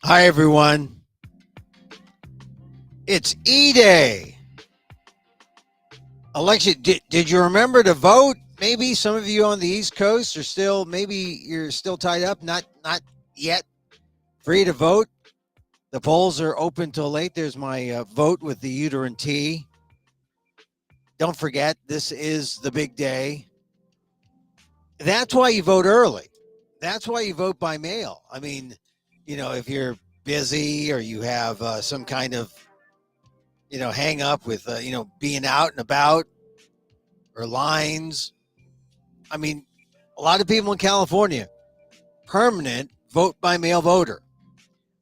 Hi, everyone. It's E-Day. Election. Did you remember to vote? Maybe some of you on the East Coast are still, maybe you're still tied up, not yet free to vote. The polls are open till late. There's my vote with the uterine T. Don't forget, this is the big day. That's why you vote early. That's why you vote by mail. I mean, if you're busy or you have some kind of hang up with being out and about or lines. I mean, a lot of people in California, permanent vote by mail voter.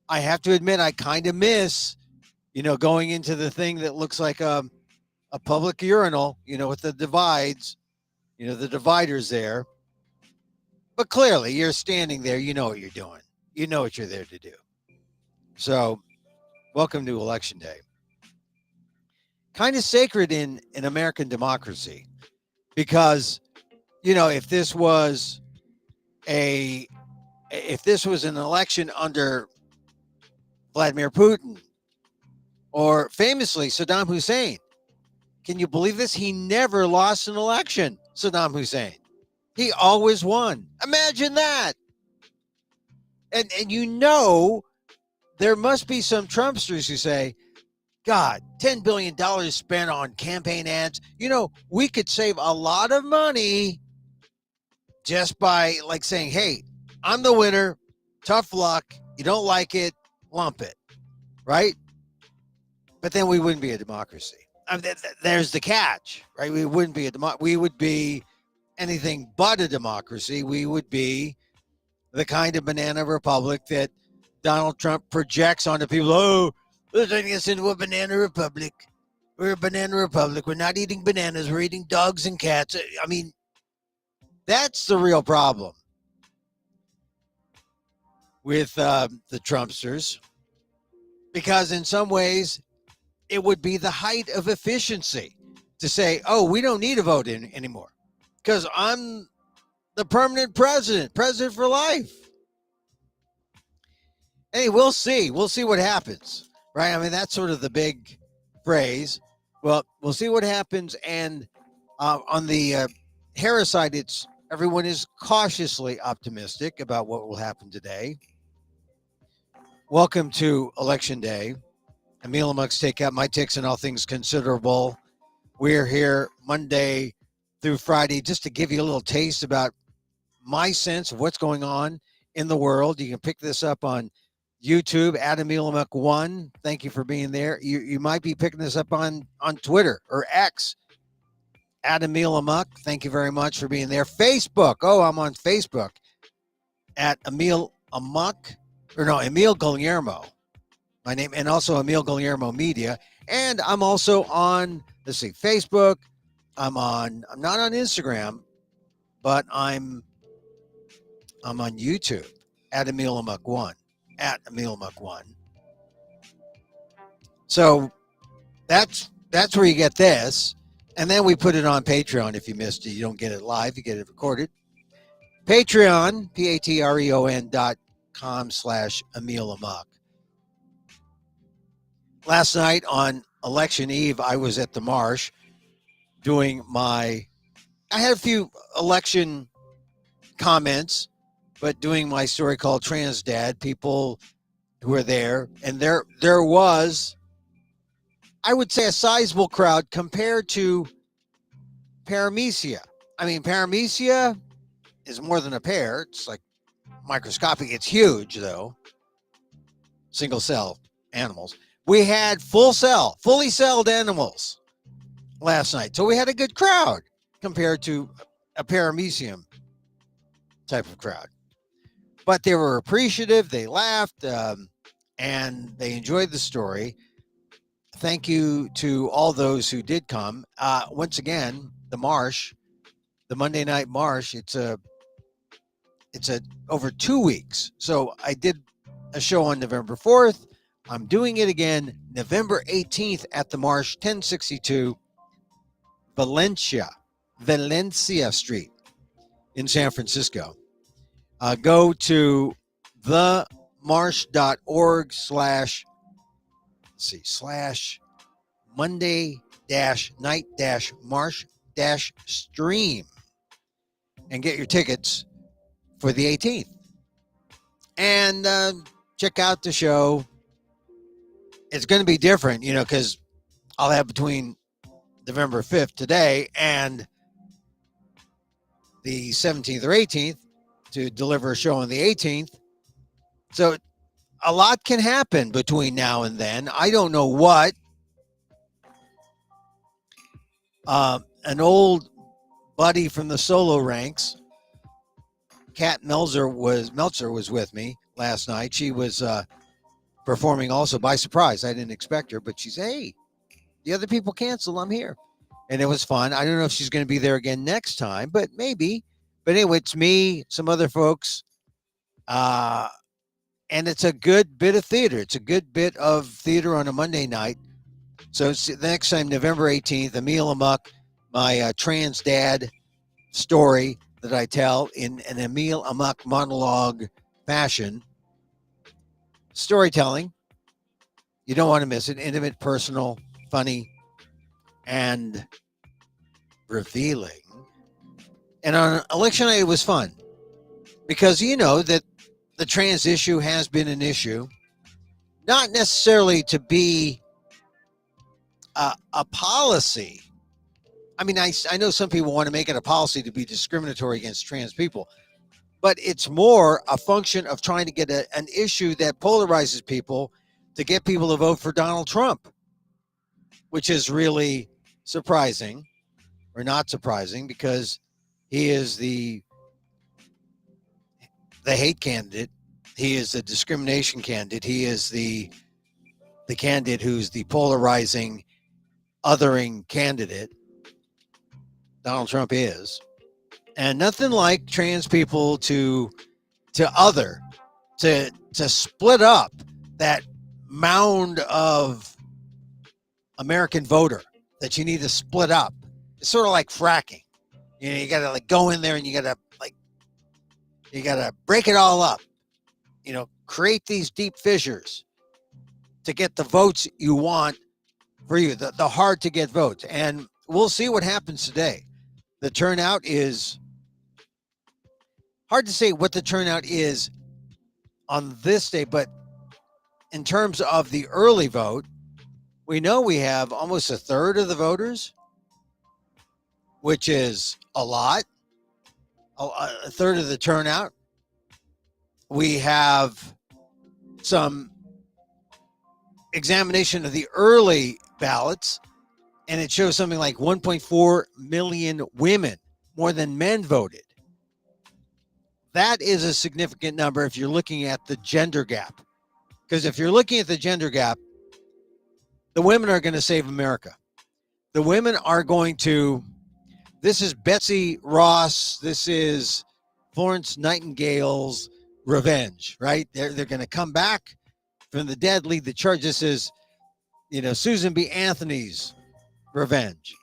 I have to admit, I kind of miss going into the thing that looks like a public urinal, with the divides, the dividers there. But clearly you're standing there, you know what you're doing, you know what you're there to do. So welcome to Election Day. Kind of sacred in American democracy, because if this was an election under Vladimir Putin or famously Saddam Hussein, can you believe this? He never lost an election, Saddam Hussein. He always won. Imagine that. And there must be some Trumpsters who say, God, $10 billion spent on campaign ads. We could save a lot of money just by saying, hey, I'm the winner. Tough luck. You don't like it, lump it. Right? But then we wouldn't be a democracy. I mean, there's the catch, right? We wouldn't be we would be anything but a democracy. We would be the kind of banana republic that Donald Trump projects onto people. Oh, they're turning us into a banana republic. We're a banana republic. We're not eating bananas. We're eating dogs and cats. I mean, that's the real problem with the Trumpsters, because in some ways it would be the height of efficiency to say, oh, we don't need a vote anymore because I'm the permanent president for life. Hey, we'll see. We'll see what happens, right? I mean, that's sort of the big phrase. Well, we'll see what happens. And on the Harris side, everyone is cautiously optimistic about what will happen today. Welcome to Election Day. Emil, Amok's Takeout, my takes on all things considerable. We're here Monday through Friday just to give you a little taste about my sense of what's going on in the world. You can pick this up on YouTube at Emil Amok 1. Thank you for being there. You might be picking this up on Twitter or X at Emil Amok. Thank you very much for being there. Facebook. Oh, I'm on Facebook at Emil Amok, Emil Guillermo. My name, and also Emil Guillermo Media. And I'm also on, Facebook. I'm not on Instagram, but I'm on YouTube at Emil Amok 1. At Emil Amok 1. So that's where you get this. And then we put it on Patreon. If you missed it, you don't get it live, you get it recorded. Patreon, patreon.com/Emil Amok. Last night on election eve, I was at the Marsh doing I had a few election comments, but doing my story called Trans Dad, people who were there. And there was, I would say, a sizable crowd compared to paramecia. I mean, paramecia is more than a pear. It's like microscopic. It's huge, though. Single cell animals. We had fully celled animals last night. So we had a good crowd compared to a paramecium type of crowd. But they were appreciative. They laughed, and they enjoyed the story. Thank you to all those who did come. Once again, the Marsh, the Monday Night Marsh, it's over 2 weeks. So I did a show on November 4th. I'm doing it again November 18th at the Marsh, 1062 Valencia Street in San Francisco. Go to the slash Monday night marsh stream and get your tickets for the 18th. And check out the show. It's going to be different, because I'll have between November 5th today and the 17th or 18th to deliver a show on the 18th. So a lot can happen between now and then. I don't know what. An old buddy from the solo ranks, Kat Meltzer was with me last night. She was performing also by surprise. I didn't expect her, but she said, "Hey, the other people canceled. I'm here." And it was fun. I don't know if she's going to be there again next time, but maybe. But anyway, it's me, some other folks, and it's a good bit of theater. It's a good bit of theater on a Monday night. So the next time, November 18th, Emil Amok, my trans dad story that I tell in an Emil Amok monologue fashion. Storytelling. You don't want to miss it. Intimate, personal, funny, and revealing. And on election night, it was fun because that the trans issue has been an issue, not necessarily to be a policy. I mean, I know some people want to make it a policy to be discriminatory against trans people, but it's more a function of trying to get an issue that polarizes people to get people to vote for Donald Trump, which is really surprising or not surprising because he is the hate candidate. He is the discrimination candidate. He is the candidate who's the polarizing, othering candidate. Donald Trump is. And nothing like trans people to split up that mound of American voter that you need to split up. It's sort of like fracking. You got to go in there and you got to break it all up. Create these deep fissures to get the votes you want for you, the hard to get votes. And we'll see what happens today. The turnout is hard to say what the turnout is on this day, but in terms of the early vote, we know we have almost a third of the voters, which is a lot, a third of the turnout. We have some examination of the early ballots, and it shows something like 1.4 million women, more than men, voted. That is a significant number if you're looking at the gender gap. Because if you're looking at the gender gap, the women are going to save America. The women are going to, this is Betsy Ross, this is Florence Nightingale's revenge, right? They're going to come back from the dead, lead the charge. This is, Susan B. Anthony's revenge.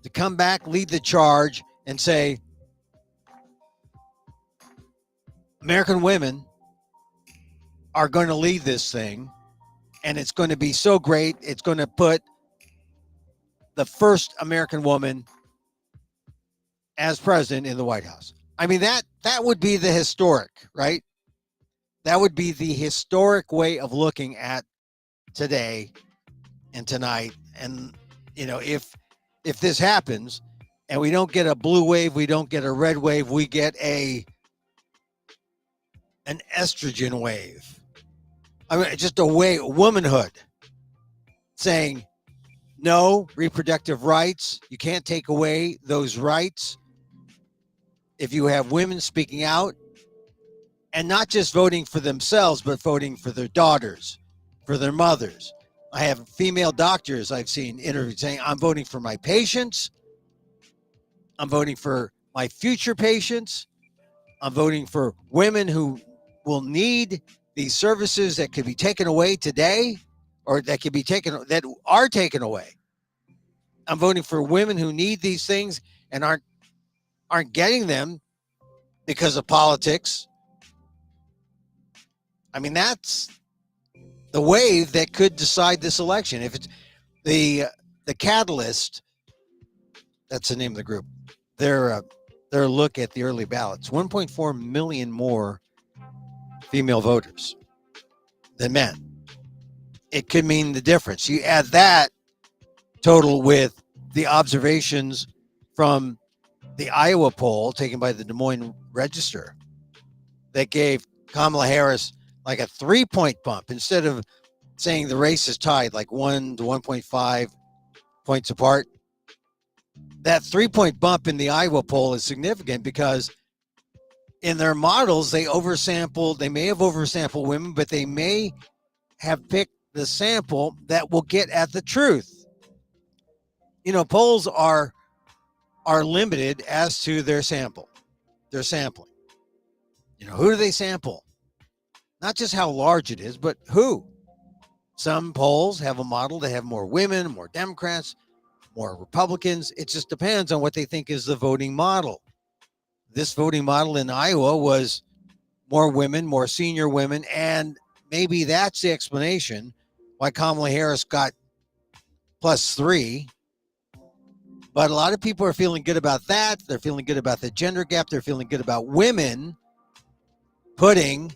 To come back, lead the charge, and say, American women are going to lead this thing, and it's going to be so great. It's going to put the first American woman as president in the White House. I mean, that would be the historic, right? That would be the historic way of looking at today and tonight. And, if this happens and we don't get a blue wave, we don't get a red wave, we get an estrogen wave. I mean, just a way, womanhood saying, no, reproductive rights. You can't take away those rights. If you have women speaking out and not just voting for themselves, but voting for their daughters, for their mothers. I have female doctors I've seen interviewed saying, I'm voting for my patients. I'm voting for my future patients. I'm voting for women who will need these services that could be taken away today, or that are taken away. I'm voting for women who need these things and aren't getting them because of politics. I mean, that's the wave that could decide this election. If it's the Catalyst, that's the name of the group. Their look at the early ballots: 1.4 million more female voters than men. It could mean the difference. You add that total with the observations from the Iowa poll taken by the Des Moines Register that gave Kamala Harris like a 3-point bump instead of saying the race is tied like 1 to 1.5 points apart. That 3-point bump in the Iowa poll is significant because in their models, they may have oversampled women, but they may have picked the sample that will get at the truth. You know, polls are limited as to their sampling. You know, who do they sample? Not just how large it is, but who. Some polls have a model that have more women, more Democrats, more Republicans. It just depends on what they think is the voting model. This voting model in Iowa was more women, more senior women, and maybe that's the explanation why Kamala Harris got +3. But a lot of people are feeling good about that. They're feeling good about the gender gap. They're feeling good about women putting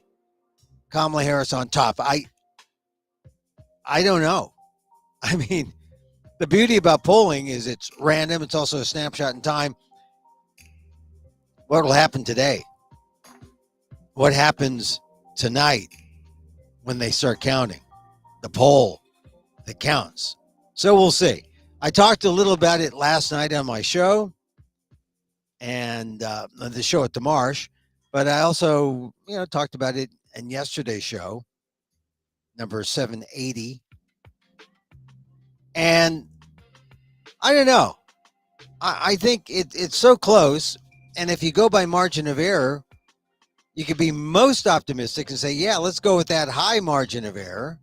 Kamala Harris on top. I don't know. I mean, the beauty about polling is it's random. It's also a snapshot in time. What will happen today? What happens tonight when they start counting? The poll that counts. So we'll see. I talked a little about it last night on my show and the show at the Marsh, but I also, talked about it in yesterday's show, number 780. And I don't know. I think it's so close. And if you go by margin of error, you could be most optimistic and say, yeah, let's go with that high margin of error.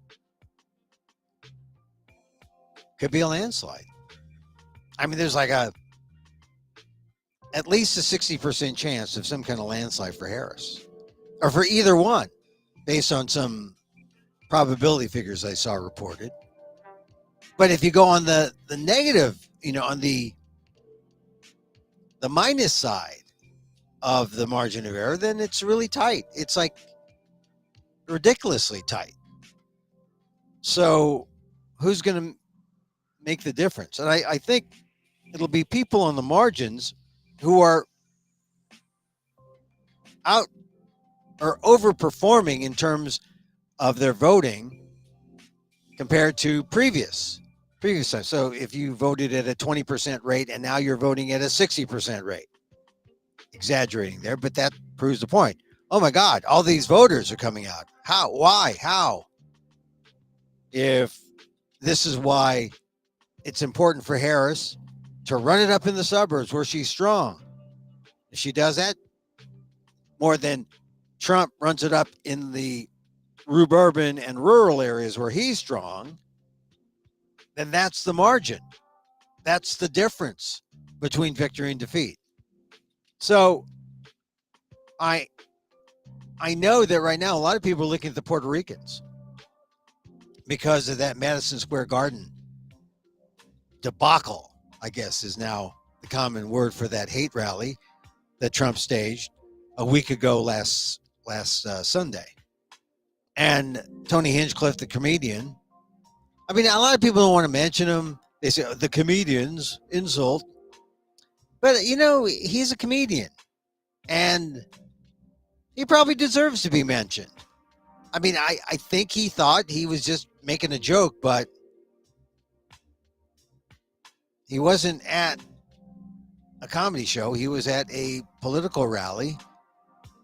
Could be a landslide. I mean, there's like at least a 60% chance of some kind of landslide for Harris or for either one based on some probability figures I saw reported. But if you go on the negative, on the minus side of the margin of error, then it's really tight. It's like ridiculously tight. So who's going to make the difference? And I think it'll be people on the margins who are out or overperforming in terms of their voting compared to previous times. So if you voted at a 20% rate and now you're voting at a 60% rate, exaggerating there, but that proves the point. Oh my God, all these voters are coming out. How? Why? How? If this is why it's important for Harris to run it up in the suburbs where she's strong. If she does that more than Trump runs it up in the suburban and rural areas where he's strong, then that's the margin. That's the difference between victory and defeat. So I know that right now a lot of people are looking at the Puerto Ricans because of that Madison Square Garden debacle, I guess is now the common word for that hate rally that Trump staged a week ago last Sunday. And Tony Hinchcliffe, the comedian, I mean, a lot of people don't want to mention him. They say the comedians insult. But, he's a comedian. And he probably deserves to be mentioned. I mean, I think he thought he was just making a joke, but he wasn't at a comedy show. He was at a political rally.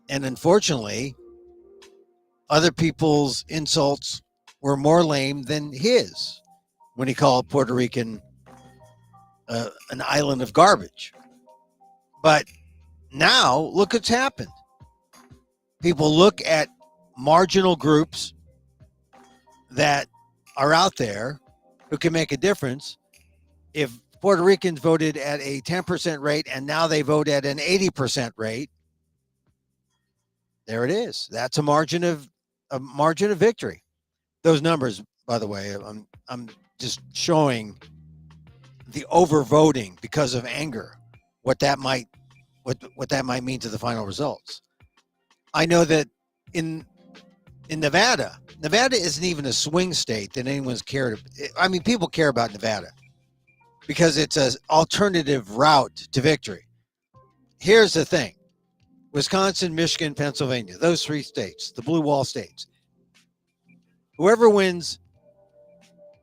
And unfortunately, other people's insults were more lame than his when he called Puerto Rican an island of garbage. But now, look what's happened. People look at marginal groups that are out there who can make a difference. If Puerto Ricans voted at a 10% rate and now they vote at an 80% rate, there it is. That's a margin of a margin of victory. Those numbers, by the way, I'm just showing the overvoting because of anger, what that might mean to the final results. I know that in Nevada isn't even a swing state that anyone's cared. I mean, people care about Nevada because it's an alternative route to victory. Here's the thing: Wisconsin, Michigan, Pennsylvania, those three states, the blue wall states. Whoever wins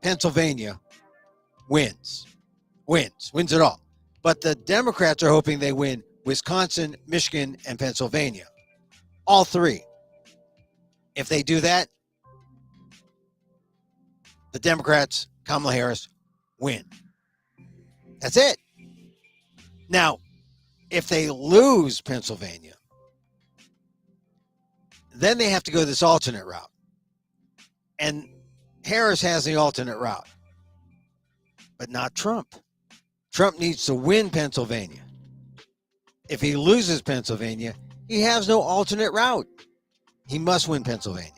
Pennsylvania wins it all. But the Democrats are hoping they win Wisconsin, Michigan, and Pennsylvania. All three. If they do that, the Democrats, Kamala Harris, win. That's it. Now, if they lose Pennsylvania, then they have to go this alternate route. And Harris has the alternate route, but not Trump. Trump needs to win Pennsylvania. If he loses Pennsylvania, he has no alternate route. He must win Pennsylvania.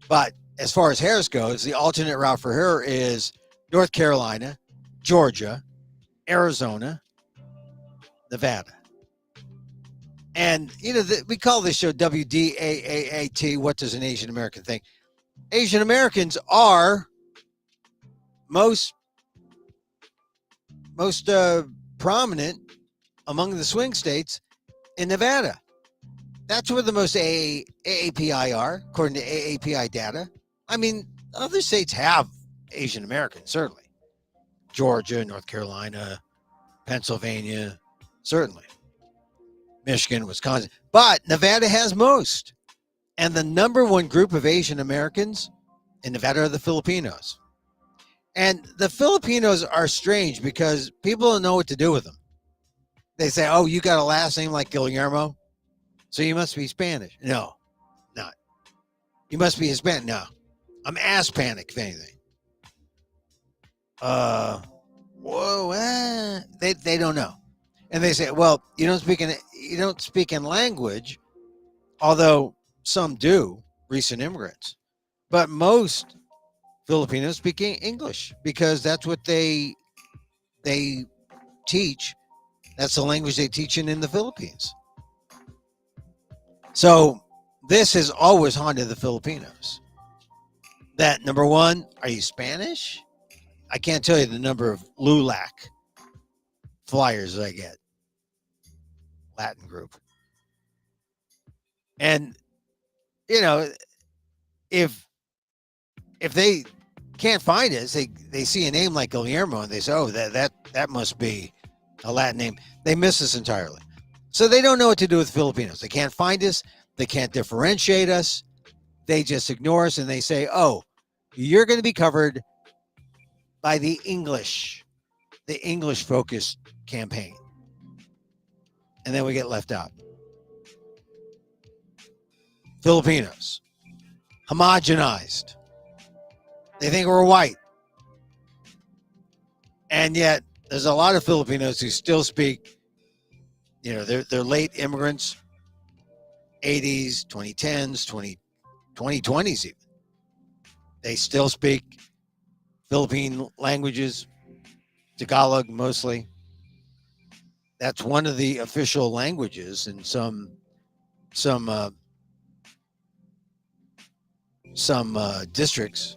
But as far as Harris goes, the alternate route for her is North Carolina, Georgia, Arizona, Nevada. And, we call this show WDAAT, what does an Asian American think? Asian Americans are most prominent among the swing states in Nevada. That's where the most AAPI are, according to AAPI data. I mean, other states have Asian Americans, certainly. Georgia, North Carolina, Pennsylvania, certainly. Michigan, Wisconsin. But Nevada has most. And the number one group of Asian Americans in Nevada are the Filipinos. And the Filipinos are strange because people don't know what to do with them. They say, oh, you got a last name like Guillermo, so you must be Spanish. No, not. You must be Hispanic. No, I'm Aspanic, if anything. They don't know. And they say, well, you don't speak in language, although some do, recent immigrants. But most Filipinos speak English because that's what they teach. That's the language they teach in the Philippines. So this has always haunted the Filipinos. That, number one, are you Spanish? I can't tell you the number of LULAC flyers I get. Latin group. And, if they can't find us, they see a name like Guillermo and they say, oh, that must be a Latin name. They miss us entirely. So they don't know what to do with Filipinos. They can't find us. They can't differentiate us. They just ignore us and they say, oh, you're going to be covered by the English focused campaign. And then we get left out. Filipinos, homogenized. They think we're white. And yet there's a lot of Filipinos who still speak, they're late immigrants, 80s, 2010s, 2020s even. They still speak Philippine languages, Tagalog mostly. That's one of the official languages in some districts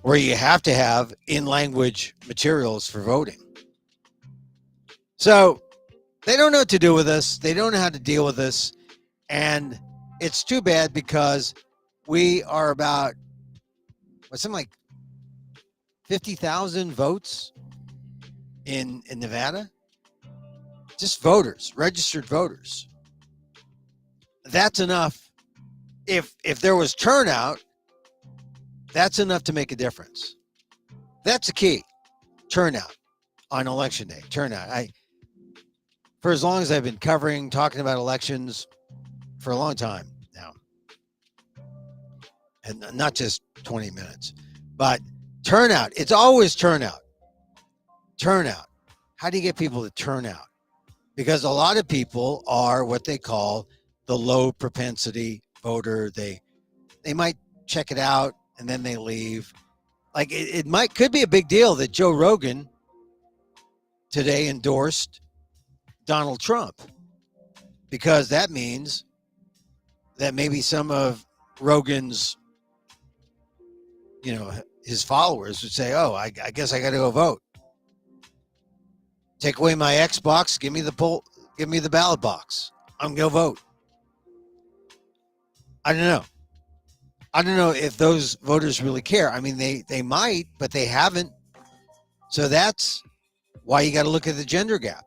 where you have to have in-language materials for voting. So they don't know what to do with us. They don't know how to deal with us. And it's too bad because we are about, something like 50,000 votes in Nevada. Just voters, registered voters. That's enough. If there was turnout, that's enough to make a difference. That's the key. Turnout on election day. Turnout. For as long as I've been talking about elections for a long time now, and not just 20 minutes, but turnout. It's always turnout. Turnout. How do you get people to turn out? Because a lot of people are what they call the low propensity voter. They might check it out and then they leave. Like it could be a big deal that Joe Rogan today endorsed Donald Trump, because that means that maybe some of Rogan's, his followers would say, "Oh, I guess I got to go vote. Take away my Xbox, give me the ballot box. I'm gonna vote." I don't know. I don't know if those voters really care. I mean, they might, but they haven't. So that's why you got to look at the gender gap.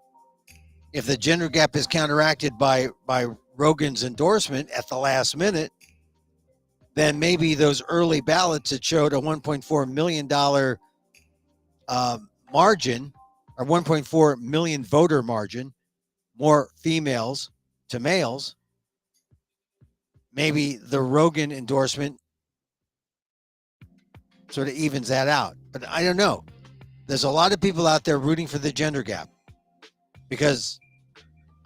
If the gender gap is counteracted by Rogan's endorsement at the last minute, then maybe those early ballots that showed a $1.4 million margin, or 1.4 million voter margin, more females to males, maybe the Rogan endorsement sort of evens that out. But I don't know. There's a lot of people out there rooting for the gender gap because,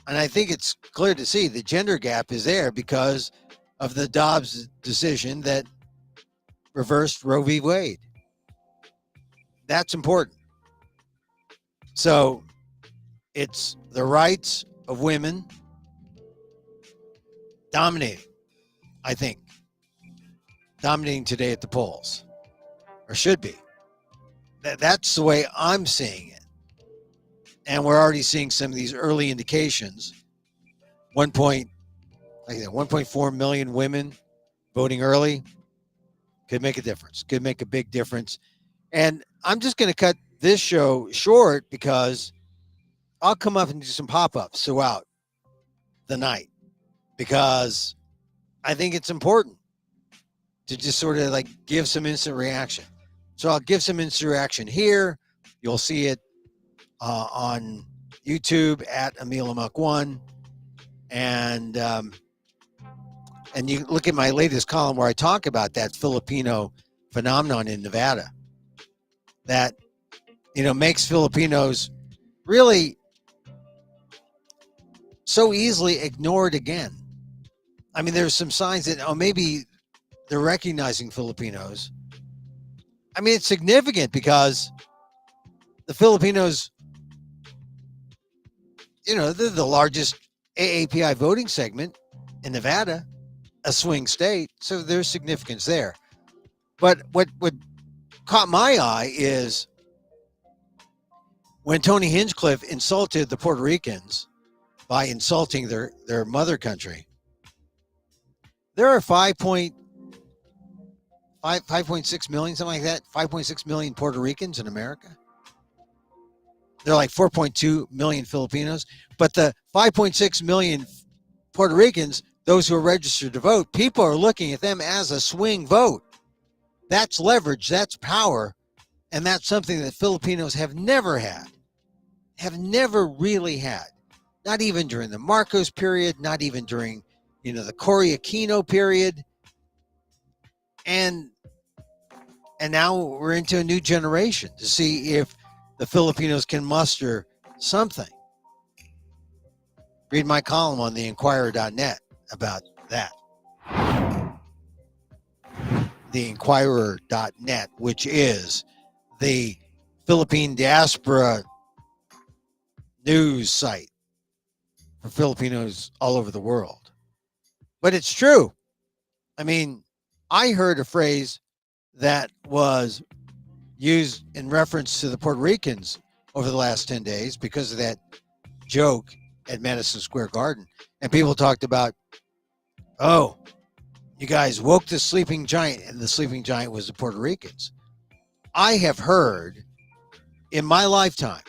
and I think it's clear to see the gender gap is there because of the Dobbs decision that reversed Roe v. Wade. That's important. So it's the rights of women dominating, I think, dominating today at the polls, or should be. That's the way I'm seeing it. And we're already seeing some of these early indications. 1.4 million women voting early could make a difference, could make a big difference. And I'm just going to cut this show short because I'll come up and do some pop-ups throughout the night, because I think it's important to just sort of like give some instant reaction. So I'll give some instant reaction here. You'll see it on YouTube at Emil Amok 1. And you look at my latest column where I talk about that Filipino phenomenon in Nevada that, makes Filipinos really so easily ignored again. I mean, there's some signs that, maybe they're recognizing Filipinos. I mean, it's significant because the Filipinos, they're the largest AAPI voting segment in Nevada, a swing state. So there's significance there. But what caught my eye is when Tony Hinchcliffe insulted the Puerto Ricans by insulting their mother country. There are 5.6 million, something like that, 5.6 million Puerto Ricans in America. They're like 4.2 million Filipinos. But the 5.6 million Puerto Ricans, those who are registered to vote, people are looking at them as a swing vote. That's leverage, that's power, and that's something that Filipinos have never had, have never really had. Not even during the Marcos period, not even during, the Cory Aquino period. And now we're into a new generation to see if the Filipinos can muster something. Read my column on theinquirer.net about that. Theinquirer.net, which is the Philippine diaspora news site for Filipinos all over the world. But it's true. I mean, I heard a phrase that was used in reference to the Puerto Ricans over the last 10 days because of that joke at Madison Square Garden. And people talked about, oh, you guys woke the sleeping giant, and the sleeping giant was the Puerto Ricans. I have heard in my lifetime,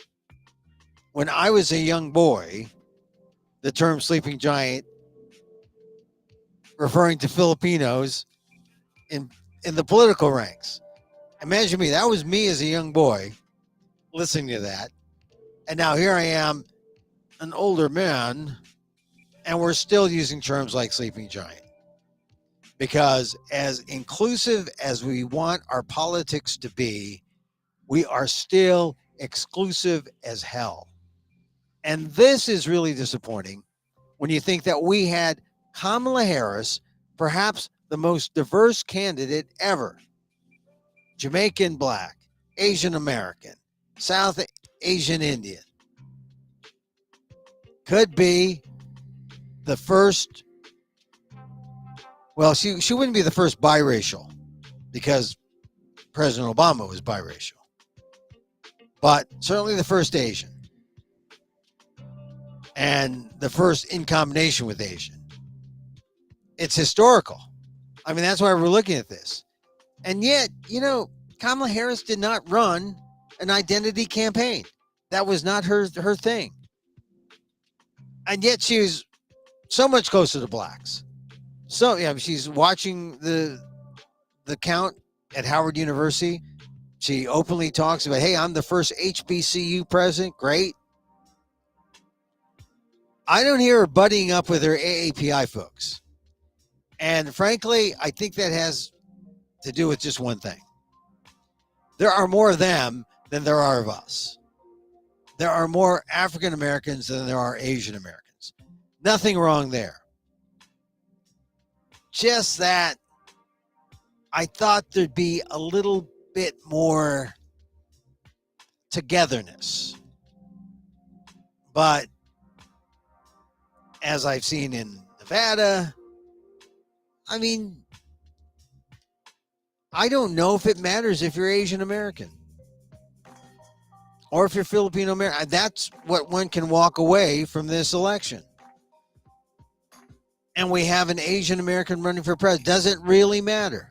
when I was a young boy, the term sleeping giant referring to Filipinos in the political ranks. Imagine me. That was me as a young boy listening to that. And now here I am, an older man, and we're still using terms like sleeping giant. Because as inclusive as we want our politics to be, we are still exclusive as hell. And this is really disappointing when you think that we had Kamala Harris perhaps the most diverse candidate ever. Jamaican black, Asian American, South Asian Indian. Could be the first, well, she wouldn't be the first biracial because President Obama was biracial, but certainly the first Asian and the first in combination with Asian. It's historical. I mean, that's why we're looking at this. And yet, Kamala Harris did not run an identity campaign. That was not her thing. And yet she was so much closer to blacks. So yeah, she's watching the count at Howard University. She openly talks about, hey, I'm the first HBCU president. Great. I don't hear her buddying up with her AAPI folks. And frankly, I think that has to do with just one thing. There are more of them than there are of us. There are more African Americans than there are Asian Americans. Nothing wrong there. Just that I thought there'd be a little bit more togetherness. But as I've seen in Nevada, I mean, I don't know if it matters if you're Asian American or if you're Filipino American. That's what one can walk away from this election. And we have an Asian American running for president. Does it really matter?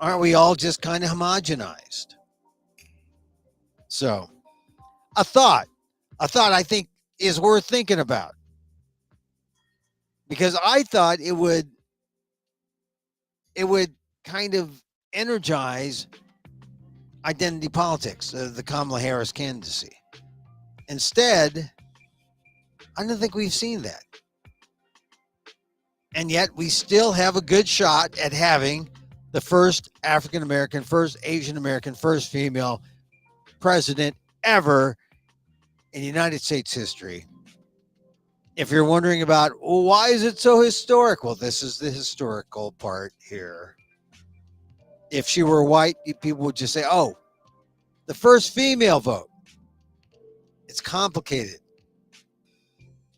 Aren't we all just kind of homogenized? So, a thought I think is worth thinking about. Because I thought it would kind of energize identity politics, the Kamala Harris candidacy. Instead, I don't think we've seen that. And yet we still have a good shot at having the first African American, first Asian American, first female president ever in United States history. If you're wondering about, well, why is it so historic? Well, this is the historical part here. If she were white, people would just say, oh, the first female vote. It's complicated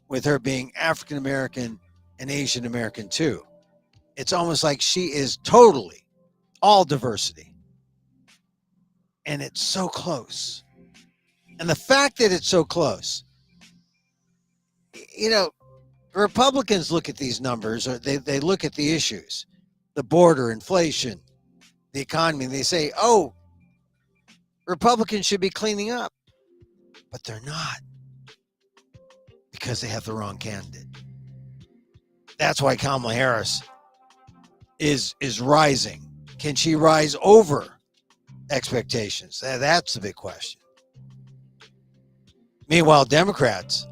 with her being African American and Asian American too. It's almost like she is totally all diversity. And it's so close. And the fact that it's so close, Republicans look at these numbers, or they look at the issues, the border, inflation, the economy, and they say, oh, Republicans should be cleaning up. But they're not, because they have the wrong candidate. That's why Kamala Harris is rising. Can she rise over expectations? That's the big question. Meanwhile, Democrats,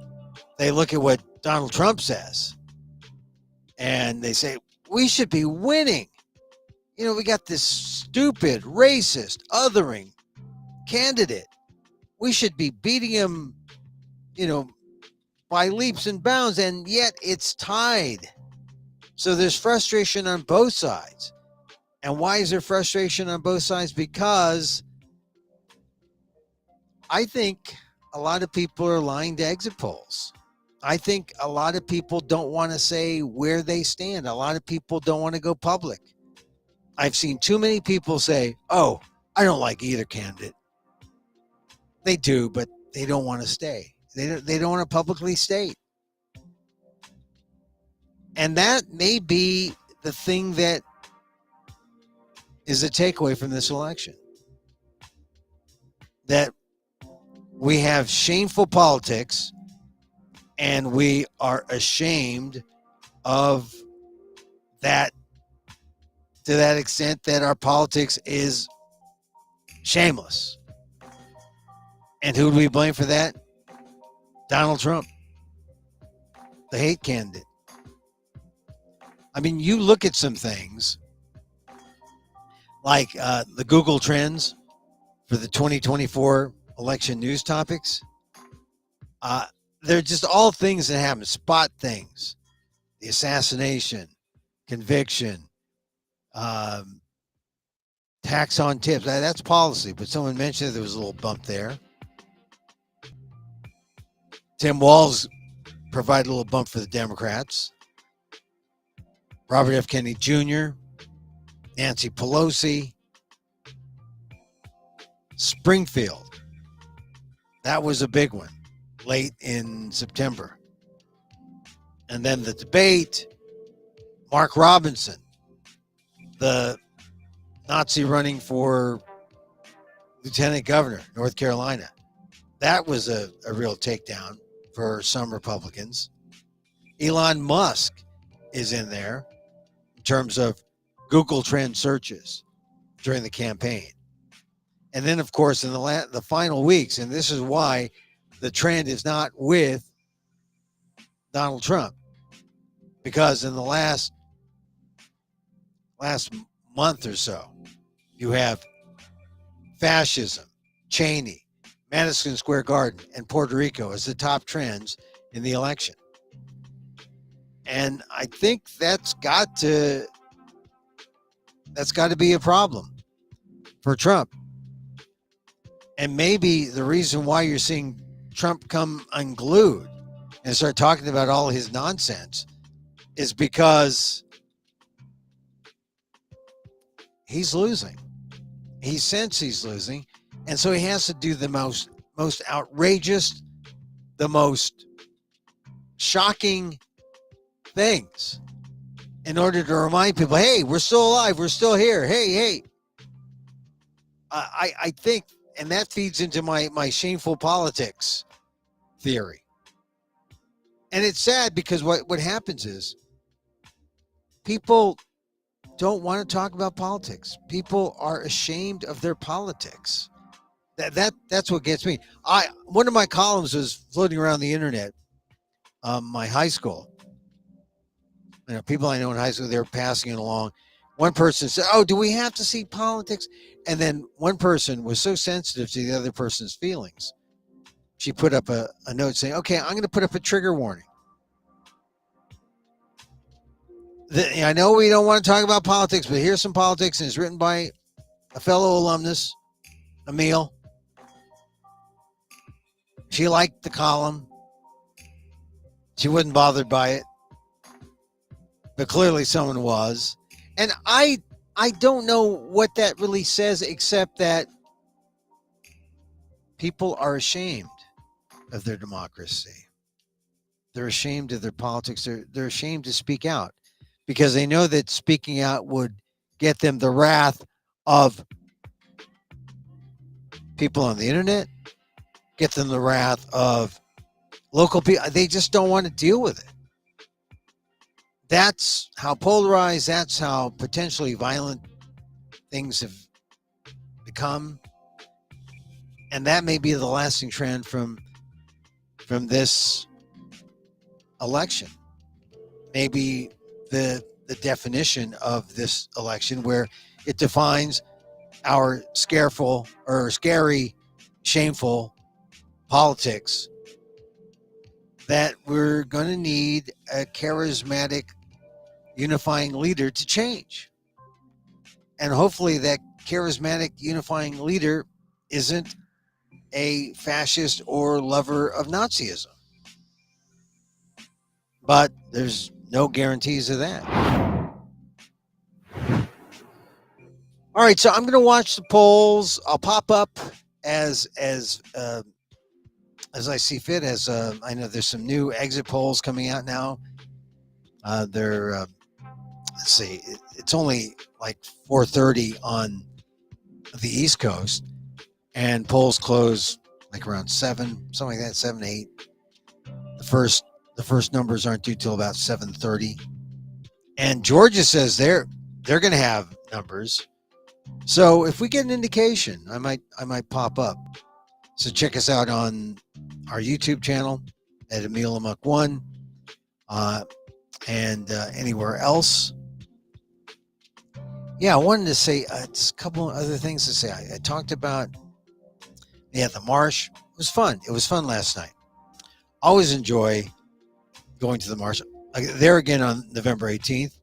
they look at what Donald Trump says and they say, we should be winning. We got this stupid, racist, othering candidate. We should be beating him, by leaps and bounds, and yet it's tied. So there's frustration on both sides. And why is there frustration on both sides? Because I think a lot of people are lying to exit polls. I think a lot of people don't want to say where they stand. A lot of people don't want to go public. I've seen too many people say, oh, I don't like either candidate. They do, but they don't want to stay. They don't want to publicly state. And that may be the thing that is a takeaway from this election. That we have shameful politics and we are ashamed of that, to that extent that our politics is shameless. And who do we blame for that? Donald Trump, the hate candidate. I mean, you look at some things like the Google Trends for the 2024 election news topics. They're just all things that happen, spot things, the assassination, conviction, um, tax on tips. That's policy, but someone mentioned that there was a little bump there. Tim Walz provided a little bump for the Democrats. Robert F. Kennedy Jr., Nancy Pelosi, Springfield. That was a big one late in September. And then the debate, Mark Robinson, the Nazi running for lieutenant governor, North Carolina. That was a real takedown for some Republicans. Elon Musk is in there in terms of Google Trend searches during the campaign. And then, of course, in the final weeks, and this is why the trend is not with Donald Trump, because in the last month or so, you have fascism, Cheney, Madison Square Garden, and Puerto Rico as the top trends in the election. And I think that's got to be a problem for Trump. And maybe the reason why you're seeing Trump come unglued and start talking about all his nonsense is because he's losing. He senses he's losing. And so he has to do the most outrageous, the most shocking things in order to remind people, hey, we're still alive. We're still here. Hey. I think, and that feeds into my shameful politics theory. And it's sad because what happens is people don't want to talk about politics. People are ashamed of their politics. That's what gets me. One of my columns was floating around the internet. My high school, people I know in high school, they were passing it along. One person said, "Oh, do we have to see politics?" And then one person was so sensitive to the other person's feelings, she put up a note saying, "Okay, I'm going to put up a trigger warning. I know we don't want to talk about politics, but here's some politics, and it's written by a fellow alumnus, Emil. She liked the column. She wasn't bothered by it, but clearly someone was. And I don't know what that really says, except that people are ashamed of their democracy. They're ashamed of their politics. They're ashamed to speak out because they know that speaking out would get them the wrath of people on the internet, get them the wrath of local people. They just don't want to deal with it. That's how polarized, that's how potentially violent things have become. And that may be the lasting trend from this election. Maybe the definition of this election, where it defines our scary, shameful politics, that we're going to need a charismatic, unifying leader to change. And hopefully that charismatic, unifying leader isn't a fascist or lover of Nazism. But there's no guarantees of that. All right, so I'm going to watch the polls. I'll pop up as I see fit. As I know, there's some new exit polls coming out now. Let's see, it's only like 4:30 on the East Coast, and polls close like around 7, something like that, 7, 8. The first numbers aren't due till about 7:30, and Georgia says they're going to have numbers. So if we get an indication, I might pop up. So check us out on our YouTube channel at Emil Amok 1, and anywhere else. Yeah, I wanted to say just a couple of other things to say. I talked about the marsh. It was fun. It was fun last night. Always enjoy going to the marsh. There again on November 18th.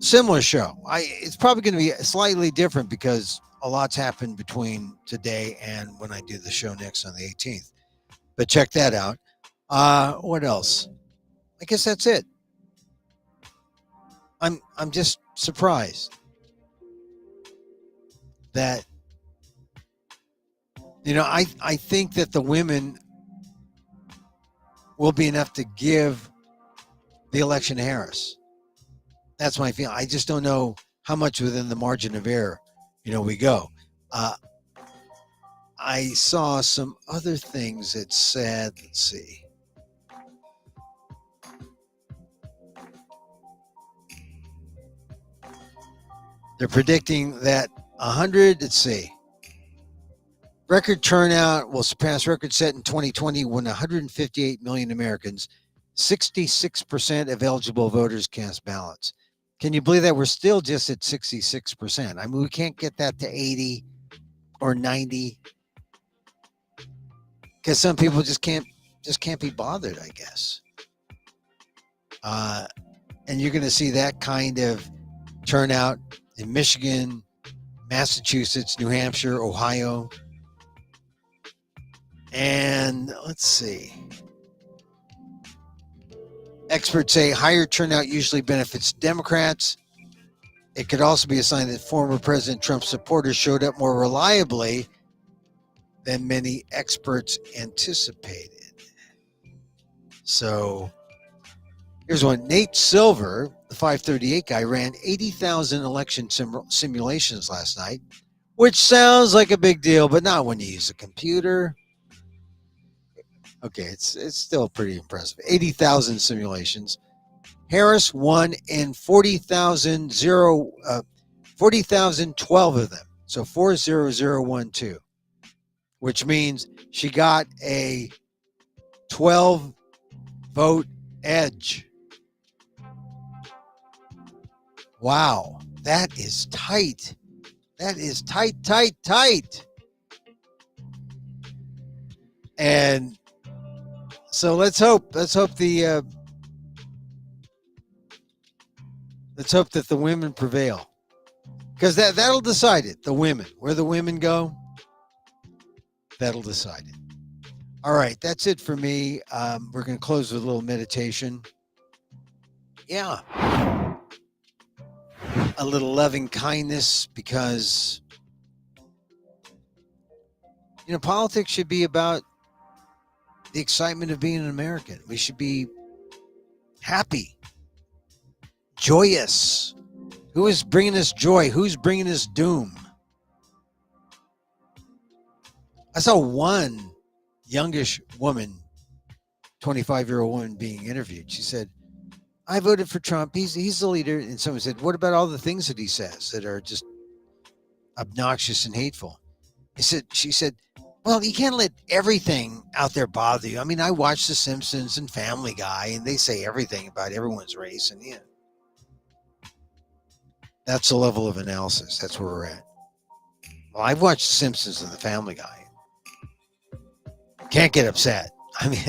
Similar show. It's probably going to be slightly different because a lot's happened between today and when I do the show next on the 18th. But check that out. What else? I guess that's it. I'm just surprised that I think that the women will be enough to give the election to Harris. That's my feeling. I just don't know how much within the margin of error, we go. I saw some other things that said, let's see. They're predicting that 100, let's see. Record turnout will surpass record set in 2020 when 158 million Americans, 66% of eligible voters cast ballots. Can you believe that we're still just at 66%? I mean, we can't get that to 80 or 90 because some people just can't be bothered, I guess. And you're going to see that kind of turnout in Michigan, Massachusetts, New Hampshire, Ohio. And let's see. Experts say higher turnout usually benefits Democrats. It could also be a sign that former President Trump's supporters showed up more reliably than many experts anticipated. So here's one. Nate Silver, the 538 guy, ran 80,000 election simulations last night, which sounds like a big deal, but not when you use a computer. Okay, it's still pretty impressive. 80,000 simulations. Harris won in 40,012 of them. So 40012, which means she got a 12 vote edge. Wow, that is tight. That is tight. And so let's hope that the women prevail, because that'll decide it. The women, where the women go, that'll decide it. All right, that's it for me. We're going to close with a little meditation. Yeah, a little loving kindness, because politics should be about the excitement of being an American. We should be happy, joyous. Who is bringing us joy? Who's bringing us doom? I saw one youngish woman, 25-year-old woman, being interviewed. She said, I voted for Trump. He's the leader. And someone said, what about all the things that he says that are just obnoxious and hateful? She said, well, you can't let everything out there bother you. I mean, I watch The Simpsons and Family Guy, and they say everything about everyone's race. And that's the level of analysis. That's where we're at. Well, I've watched The Simpsons and the Family Guy. Can't get upset. I mean,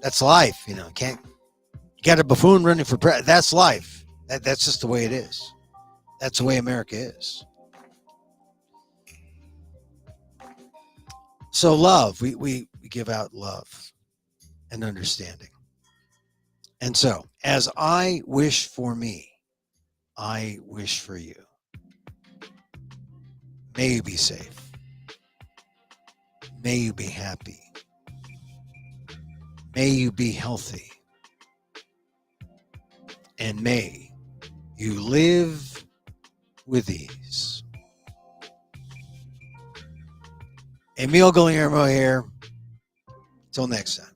that's life. You got a buffoon running for president. That's life. That's just the way it is. That's the way America is. So love, we give out love and understanding. And so, as I wish for me, I wish for you. May you be safe. May you be happy. May you be healthy. And may you live with ease. Emil Guillermo here. Till next time.